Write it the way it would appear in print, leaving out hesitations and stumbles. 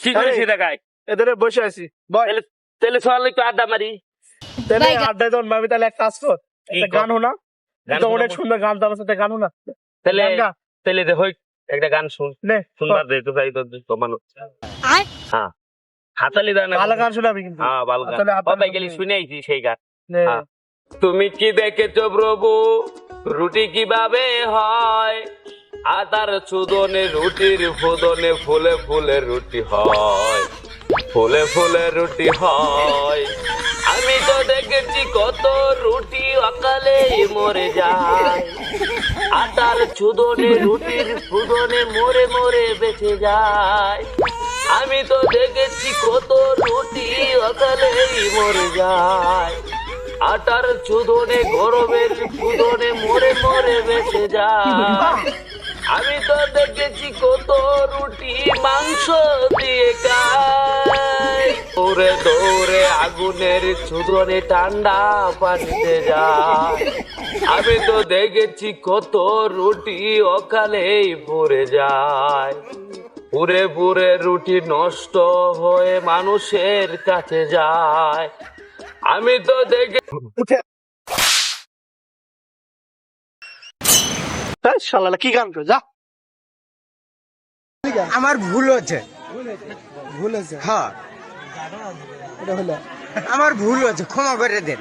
কি করেছি দেখায় এদের বসে আছি তাহলে সকালে একটু আড্ডা মারি। তাহলে আড্ডায় যখন ভাবি তাহলে এক কাজ কর, একটা গান শোনা। গান তো শোনাবো? অনেক সুন্দর গান, তো আমার সাথে গান শোনা। তাহলে গান গা। তাহলে দেখো একটা গান শুন নে, শুনবার দে তো চাই তো মানুষ। হ্যাঁ হাতালি দাও না। ভালো গান শোনাবি কিন্তু। হ্যাঁ ভালো গান। আসলে হাতালি বাবাই গেলি শুনে আইছি সেই গান। নে। হ্যাঁ। তুমি কি দেখেছো প্রভু রুটি কিভাবে হয়? আটার চুদনে রুটির ফুদনে ফুলে ফুলে রুটি হয়, ফুলে ফুলে রুটি হয়। আমি তো দেখেছি কত রুটি অকালে মরে যায়, আটার চুদনে রুটির ফুদনে মরে মরে বেঁচে যায়। আমি তো দেখেছি কত রুটি অকালে মরে যায়, আটার চুদনে গরমের ফুদনে মরে মরে বেঁচে যায়। আমি তো দেখেছি কত রুটি মাংস দিয়ে খায়, দৌড়ে দৌড়ে আগুনের চুদনে ঠান্ডা পানিতে যায়। আমি তো দেখেছি কত রুটি অকালেই পড়ে যায়, পুরে পুরে রুটি নষ্ট হয়ে মানুষের কাছে যায়। আমি তো দেখে শালা কি গান কর, যা। আমার ভুল হচ্ছে, হ্যাঁ আমার ভুল হচ্ছে, ক্ষমা করে দেন।